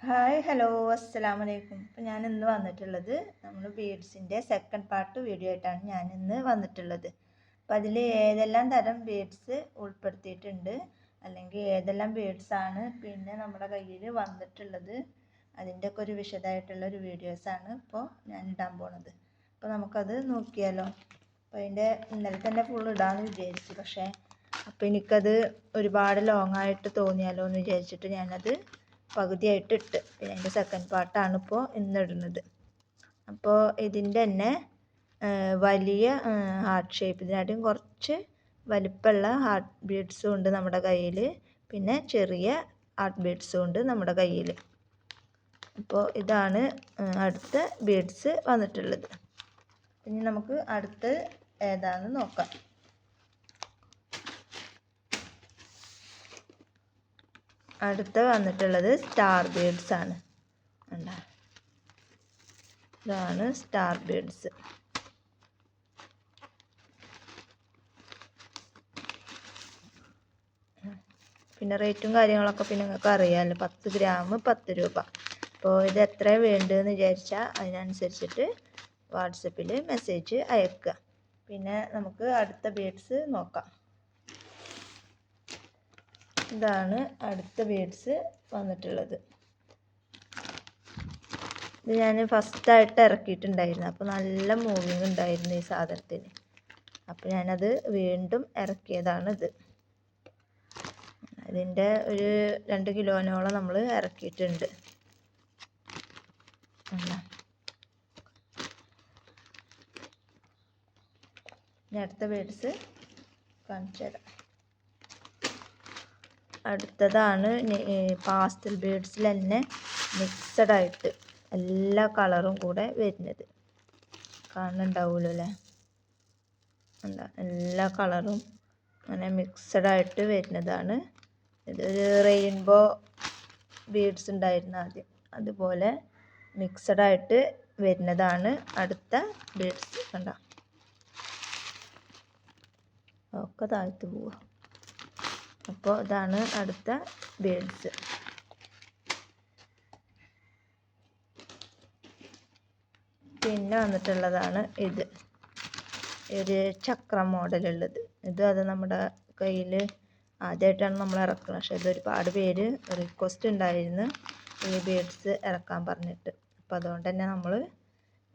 Hi hello അസ്സലാമലൈക്കും. അപ്പോൾ ഞാൻ ഇന്ന് വന്നിട്ടുള്ളത് നമ്മൾ ബീഡ്സിൻ്റെ സെക്കൻഡ് പാർട്ട് വീഡിയോ ആയിട്ടാണ് ഞാൻ ഇന്ന് വന്നിട്ടുള്ളത്. അപ്പോൾ അതിൽ ഏതെല്ലാം തരം ബീഡ്സ് ഉൾപ്പെടുത്തിയിട്ടുണ്ട്, അല്ലെങ്കിൽ ഏതെല്ലാം ബീഡ്സാണ് പിന്നെ നമ്മുടെ കയ്യിൽ വന്നിട്ടുള്ളത്, അതിൻ്റെയൊക്കെ ഒരു വിശദമായിട്ടുള്ളൊരു വീഡിയോസാണ് ഇപ്പോൾ ഞാൻ ഇടാൻ പോണത്. അപ്പോൾ നമുക്കത് നോക്കിയാലോ. അപ്പോൾ അതിൻ്റെ ഇന്നലെ തന്നെ ഫുൾ ഇടാമെന്ന് വിചാരിച്ചു, പക്ഷേ അപ്പോൾ എനിക്കത് ഒരുപാട് ലോങ് ആയിട്ട് തോന്നിയാലോ എന്ന് വിചാരിച്ചിട്ട് ഞാനത് പകുതിയായിട്ട് ഇട്ട്. പിന്നെ അതിൻ്റെ സെക്കൻഡ് പാർട്ടാണ് ഇപ്പോൾ ഇന്നിടുന്നത്. അപ്പോൾ ഇതിൻ്റെ തന്നെ വലിയ ഹാർട്ട് ഷേപ്പ്, ഇതിനായിട്ടും കുറച്ച് വലിപ്പമുള്ള ഹാർട്ട് ബീഡ്സും ഉണ്ട് നമ്മുടെ കയ്യിൽ, പിന്നെ ചെറിയ ഹാർട്ട് ബീഡ്സും ഉണ്ട് നമ്മുടെ കയ്യിൽ. അപ്പോൾ ഇതാണ് അടുത്ത ബീഡ്സ് വന്നിട്ടുള്ളത്. ഇനി നമുക്ക് അടുത്ത് ഏതാണെന്ന് നോക്കാം. അടുത്ത വന്നിട്ടുള്ളത് സ്റ്റാർ ബീഡ്സ് ആണ്. ഇതാണ് സ്റ്റാർ ബീഡ്സ്. പിന്നെ റേറ്റും കാര്യങ്ങളൊക്കെ പിന്നെ നിങ്ങൾക്ക് അറിയാമല്ലോ, 10 ഗ്രാം 10 രൂപ. അപ്പോൾ ഇത് എത്ര വേണ്ടതെന്ന് വിചാരിച്ചാൽ അതിനനുസരിച്ചിട്ട് വാട്സപ്പിൽ മെസ്സേജ് അയക്കുക. പിന്നെ നമുക്ക് അടുത്ത ബീഡ്സ് നോക്കാം. ഇതാണ് അടുത്ത ബീഡ്സ് വന്നിട്ടുള്ളത്. ഇത് ഞാൻ ഫസ്റ്റായിട്ട് ഇറക്കിയിട്ടുണ്ടായിരുന്നു, അപ്പോൾ നല്ല മൂവിങ് ഉണ്ടായിരുന്നു ഈ സാധനത്തിന്. അപ്പോൾ ഞാനത് വീണ്ടും ഇറക്കിയതാണിത്. ഇതിൻ്റെ ഒരു 2 കിലോനോളം നമ്മൾ ഇറക്കിയിട്ടുണ്ട്. ഇനി അടുത്ത ബീഡ്സ് കാണിച്ചു തരാം. അടുത്തതാണ് പാസ്റ്റൽ ബീഡ്സിൽ തന്നെ മിക്സഡായിട്ട് എല്ലാ കളറും കൂടെ വരുന്നത്. കാണുന്നുണ്ടാവുമല്ലോ അല്ലേ, എന്താ എല്ലാ കളറും അങ്ങനെ മിക്സഡായിട്ട് വരുന്നതാണ്. ഇതൊരു റെയിൻബോ ബീഡ്സ് ഉണ്ടായിരുന്നു ആദ്യം, അതുപോലെ മിക്സഡായിട്ട് വരുന്നതാണ് അടുത്ത ബീഡ്സ്. കണ്ട ഒക്കെ താഴ്ത്തു പോവുക. അപ്പോൾ ഇതാണ് അടുത്ത ബീഡ്സ്. പിന്നെ വന്നിട്ടുള്ളതാണ് ഇത്, ഒരു ചക്രം മോഡലുള്ളത്. അത് നമ്മുടെ കയ്യിൽ ആദ്യമായിട്ടാണ് നമ്മൾ ഇറക്കുന്നത്, പക്ഷേ ഇതൊരുപാട് പേര് റിക്വസ്റ്റ് ഉണ്ടായിരുന്നു ഈ ബീഡ്സ് ഇറക്കാൻ പറഞ്ഞിട്ട്. അപ്പോൾ അതുകൊണ്ട് തന്നെ നമ്മൾ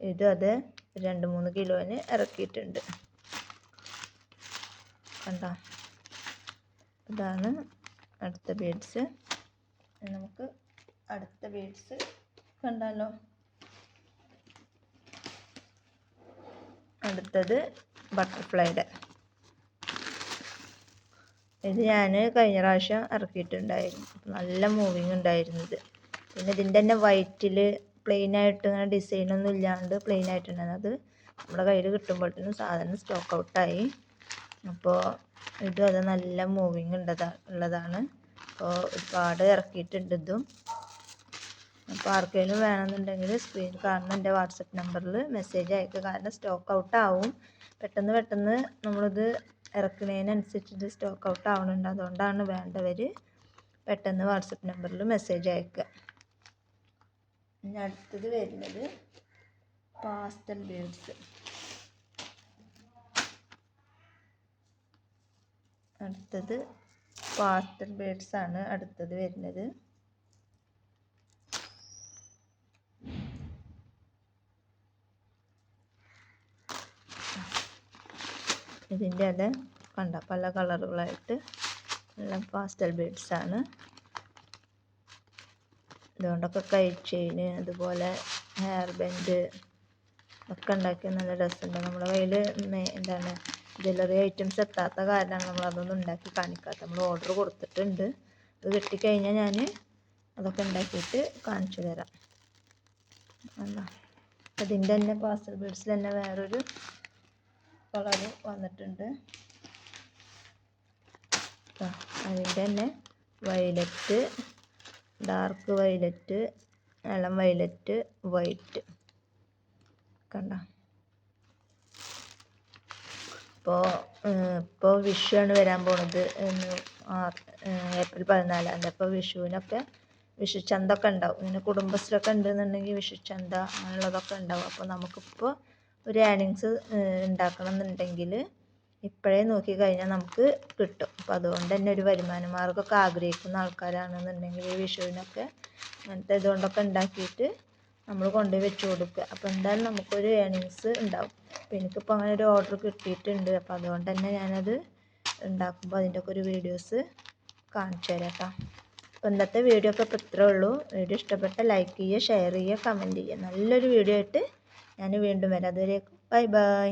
അത് 2-3 കിലോന് ഇറക്കിയിട്ടുണ്ട്. കണ്ടോ, ഇതാണ് അടുത്ത ബീഡ്സ്. നമുക്ക് അടുത്ത ബീഡ്സ് കണ്ടാലോ. അടുത്തത് ബട്ടർഫ്ലൈയുടെ. ഇത് ഞാൻ കഴിഞ്ഞ പ്രാവശ്യം ഇറക്കിയിട്ടുണ്ടായിരുന്നു, നല്ല മൂവിങ് ഉണ്ടായിരുന്നത്. പിന്നെ ഇതിൻ്റെ തന്നെ വൈറ്റിൽ പ്ലെയിനായിട്ട് ഇങ്ങനെ ഡിസൈനൊന്നും ഇല്ലാണ്ട് പ്ലെയിൻ ആയിട്ടുണ്ടായിരുന്നു. അത് നമ്മുടെ കയ്യിൽ കിട്ടുമ്പോഴത്തേനും സാധനം സ്റ്റോക്ക് ഔട്ടായി. അപ്പോൾ അത് നല്ല മൂവിങ് ഉള്ളതാണ്. അപ്പോൾ ഒരുപാട് ഇറക്കിയിട്ടുണ്ട് ഇതും. അപ്പോൾ ആർക്കെങ്കിലും വേണമെന്നുണ്ടെങ്കിൽ സ്ക്രീനിൽ കാണുന്ന എൻ്റെ വാട്സപ്പ് നമ്പറിൽ മെസ്സേജ് അയക്കുക. കാരണം സ്റ്റോക്ക് ഔട്ട് ആവും പെട്ടെന്ന് നമ്മളിത് ഇറക്കുന്നതിനനുസരിച്ച് സ്റ്റോക്ക് ഔട്ട് ആവുന്നുണ്ട്. അതുകൊണ്ടാണ് വേണ്ടവർ പെട്ടെന്ന് വാട്സപ്പ് നമ്പറിൽ മെസ്സേജ് അയക്കുക. ഇനി അടുത്തത് വരുന്നത് പാസ്റ്റൽ ബീഡ്സ്. അടുത്തത് പാസ്റ്റൽ ബീഡ്സ് ആണ് അടുത്തത് വരുന്നത്. ഇതിൻ്റെ അത് കണ്ട പല കളറുകളായിട്ട് നല്ല പാസ്റ്റൽ ബീഡ്സ് ആണ്. ഇതുകൊണ്ടൊക്കെ കൈ ചെയിന്, അതുപോലെ ഹെയർ ബാൻഡ് ഒക്കെ ഉണ്ടാക്കിയ നല്ല രസമുണ്ട്. നമ്മുടെ കയ്യിൽ എന്താണ് ജ്വല്ലറി ഐറ്റംസ് എത്താത്ത കാരണമാണ് നമ്മൾ അതൊന്നും ഉണ്ടാക്കി കാണിക്കാത്തത്. നമ്മൾ ഓർഡർ കൊടുത്തിട്ടുണ്ട്, അത് കിട്ടിക്കഴിഞ്ഞാൽ ഞാൻ അതൊക്കെ ഉണ്ടാക്കിയിട്ട് കാണിച്ചു തരാം. എന്താ അതിൻ്റെ തന്നെ പാസ്റ്റൽ ബീഡ്സിൽ തന്നെ വേറൊരു കളറ് വന്നിട്ടുണ്ട്. അതിൻ്റെ തന്നെ വയലറ്റ്, ഡാർക്ക് വയലറ്റ്, ഇളം വയലറ്റ്, വൈറ്റ്. കണ്ട, ഇപ്പോൾ വിഷുവാണ് വരാൻ പോണത്. ഏപ്രിൽ 14. അപ്പോൾ വിഷുവിനൊക്കെ വിഷുച്ചന്തൊക്കെ ഉണ്ടാവും. ഇങ്ങനെ കുടുംബശ്രീയൊക്കെ ഉണ്ടെന്നുണ്ടെങ്കിൽ വിഷുച്ചന്ത അങ്ങനെയുള്ളതൊക്കെ ഉണ്ടാവും. അപ്പോൾ നമുക്കിപ്പോൾ ഒരു ഏണിങ്സ് ഉണ്ടാക്കണം എന്നുണ്ടെങ്കിൽ ഇപ്പോഴേ നോക്കി കഴിഞ്ഞാൽ നമുക്ക് കിട്ടും. അപ്പോൾ അതുകൊണ്ട് തന്നെ ഒരു വരുമാന മാർഗ്ഗമൊക്കെ ആഗ്രഹിക്കുന്ന ആൾക്കാരാണെന്നുണ്ടെങ്കിൽ ഈ വിഷുവിനൊക്കെ അങ്ങനത്തെ ഇതുകൊണ്ടൊക്കെ ഉണ്ടാക്കിയിട്ട് നമ്മൾ കൊണ്ടുപോയി വെച്ച് കൊടുക്കുക. അപ്പോൾ എന്തായാലും നമുക്കൊരു ഏണിങ്സ് ഉണ്ടാവും. അപ്പോൾ എനിക്കിപ്പോൾ അങ്ങനെ ഒരു ഓർഡർ കിട്ടിയിട്ടുണ്ട്. അപ്പോൾ അതുകൊണ്ട് തന്നെ ഞാനത് ഉണ്ടാക്കുമ്പോൾ അതിൻ്റെയൊക്കെ ഒരു വീഡിയോസ് കാണിച്ചു തരാം കേട്ടോ. അപ്പോൾ ഇന്നത്തെ വീഡിയോ ഒക്കെ ഇപ്പോൾ ഇത്രേ ഉള്ളൂ. വീഡിയോ ഇഷ്ടപ്പെട്ട ലൈക്ക് ചെയ്യുക, ഷെയർ ചെയ്യുക, കമൻറ്റ് ചെയ്യുക. നല്ലൊരു വീഡിയോ ആയിട്ട് ഞാൻ വീണ്ടും വരാം. അതുവരെ ബൈ ബൈ.